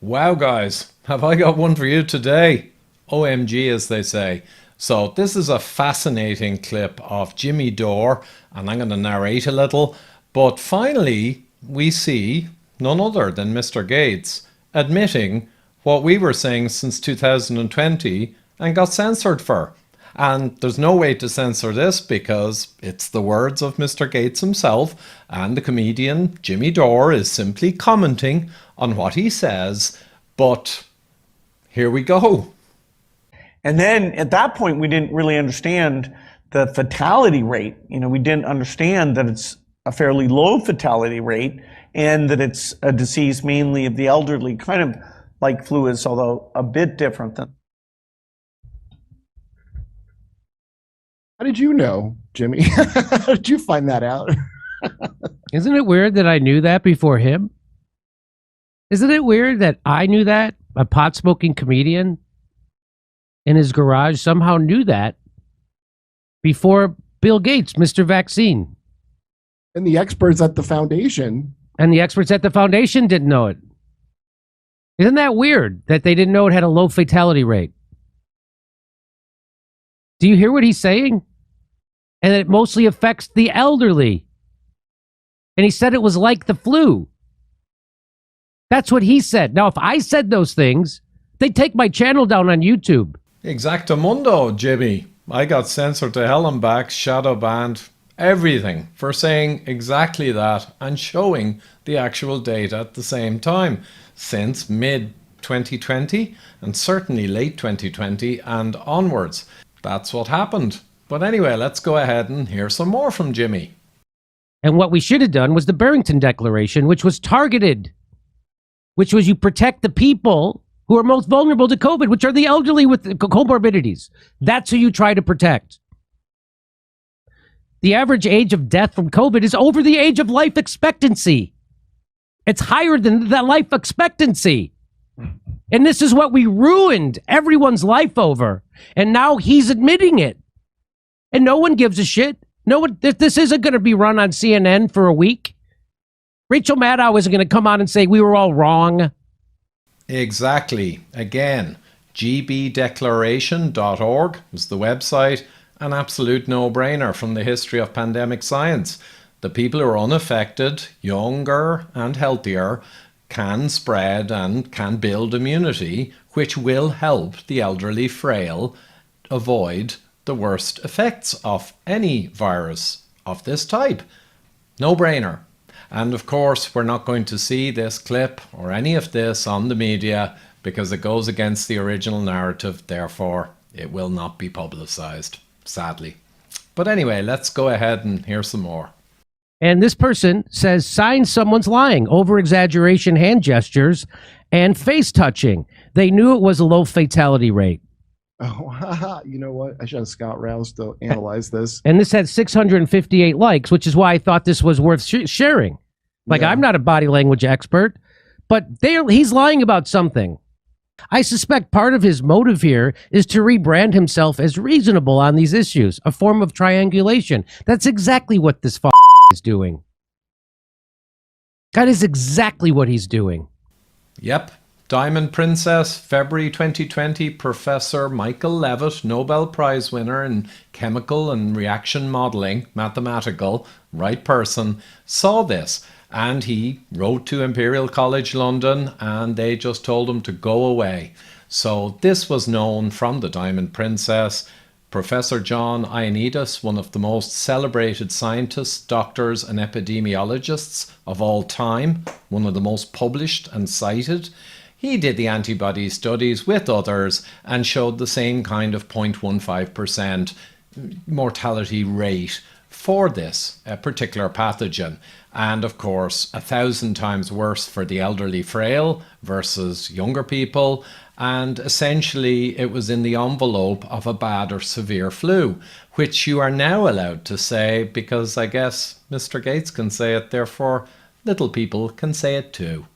Wow, guys, have I got one for you today? OMG, as they say. So, this is a fascinating clip of Jimmy Dore, and I'm going to narrate a little. But finally, we see none other than Mr. Gates admitting what we were saying since 2020 and got censored for. And there's no way to censor this because it's the words of Mr. Gates himself, and the comedian Jimmy Dore is simply commenting on what he says. But here we go. And then at that point, we didn't really understand the fatality rate. We didn't understand that it's a fairly low fatality rate and that it's a disease mainly of the elderly, kind of like flu is, although a bit different than. How did you know, Jimmy? How did you find that out? Isn't it weird that I knew that before him? Isn't it weird that I knew that? A pot-smoking comedian in his garage somehow knew that before Bill Gates, Mr. Vaccine. And the experts at the foundation. And the experts at the foundation didn't know it. Isn't that weird that they didn't know it had a low fatality rate? Do you hear what he's saying? And it mostly affects the elderly. And he said it was like the flu. That's what he said. Now, if I said those things, they'd take my channel down on YouTube. Exactamundo, Jimmy. I got censored to hell and back, shadow banned, everything for saying exactly that and showing the actual data at the same time since mid 2020 and certainly late 2020 and onwards. That's what happened. But anyway, let's go ahead and hear some more from Jimmy. And what we should have done was the Barrington Declaration, which was targeted, which was you protect the people who are most vulnerable to COVID, which are the elderly with comorbidities. That's who you try to protect. The average age of death from COVID is over the age of life expectancy. It's higher than the life expectancy. And this is what we ruined everyone's life over. And now he's admitting it. And no one gives a shit. No one. This isn't going to be run on CNN for a week. Rachel Maddow isn't going to come on and say we were all wrong. Exactly. Again, gbdeclaration.org was the website. An absolute no-brainer from the history of pandemic science. The people who are unaffected, younger and healthier, can spread and can build immunity, which will help the elderly frail avoid the worst effects of any virus of this type. No-brainer. And of course, we're not going to see this clip or any of this on the media because it goes against the original narrative. Therefore, it will not be publicized, sadly. But anyway, let's go ahead and hear some more. And this person says, signs someone's lying, over-exaggeration hand gestures, and face touching. They knew it was a low fatality rate. Oh, you know what? I should have Scott Rouse to analyze this. And this had 658 likes, which is why I thought this was worth sharing. Like, yeah. I'm not a body language expert, but he's lying about something. I suspect part of his motive here is to rebrand himself as reasonable on these issues, a form of triangulation. That's exactly what this is doing. That is exactly what he's doing. Yep. Diamond Princess, February 2020, Professor Michael Levitt, Nobel Prize winner in chemical and reaction modeling, mathematical, right person, saw this. And he wrote to Imperial College London and they just told him to go away. So this was known from the Diamond Princess. Professor John Ioannidis, one of the most celebrated scientists, doctors and epidemiologists of all time, one of the most published and cited, he did the antibody studies with others and showed the same kind of 0.15% mortality rate for this particular pathogen. And of course, 1,000 times worse for the elderly frail versus younger people. And essentially, it was in the envelope of a bad or severe flu, which you are now allowed to say because I guess Mr. Gates can say it, therefore little people can say it too.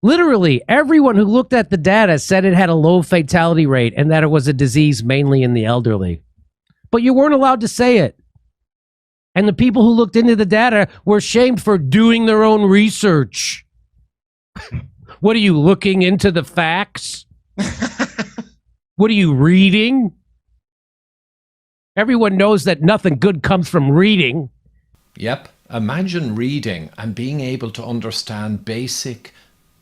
Literally, everyone who looked at the data said it had a low fatality rate and that it was a disease mainly in the elderly. But you weren't allowed to say it. And the people who looked into the data were shamed for doing their own research. What are you looking into the facts? What are you reading? Everyone knows that nothing good comes from reading. Yep. Imagine reading and being able to understand basic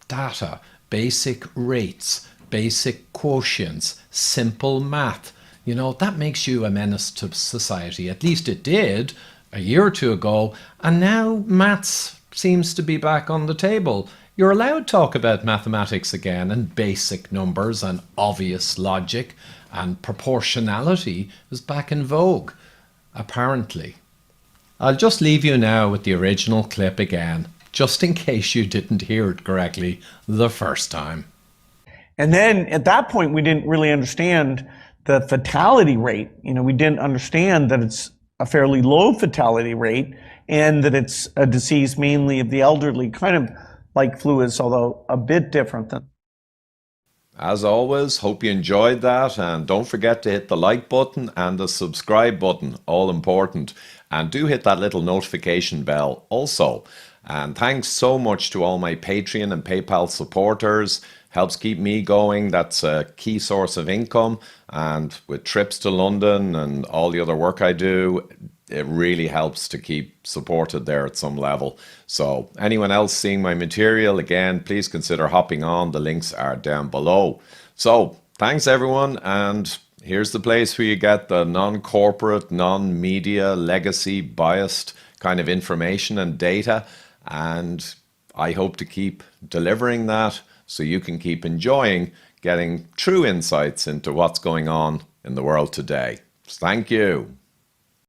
data, basic rates, basic quotients, simple math. You know, that makes you a menace to society. At least it did a year or two ago. And now maths seems to be back on the table. You're allowed to talk about mathematics again and basic numbers and obvious logic, and proportionality is back in vogue, apparently. I'll just leave you now with the original clip again, just in case you didn't hear it correctly the first time. And then at that point, we didn't really understand the fatality rate. You know, we didn't understand that it's a fairly low fatality rate and that it's a disease mainly of the elderly, kind of like flu is, although a bit different than. As always, hope you enjoyed that, and don't forget to hit the like button and the subscribe button, all important. And do hit that little notification bell also. And thanks so much to all my Patreon and PayPal supporters. Helps keep me going. That's a key source of income. And with trips to London and all the other work I do, it really helps to keep supported there at some level. So anyone else seeing my material, again, please consider hopping on. The links are down below. So thanks everyone, and here's the place where you get the non-corporate, non-media, legacy biased kind of information and data. And I hope to keep delivering that so you can keep enjoying getting true insights into what's going on in the world today. Thank you.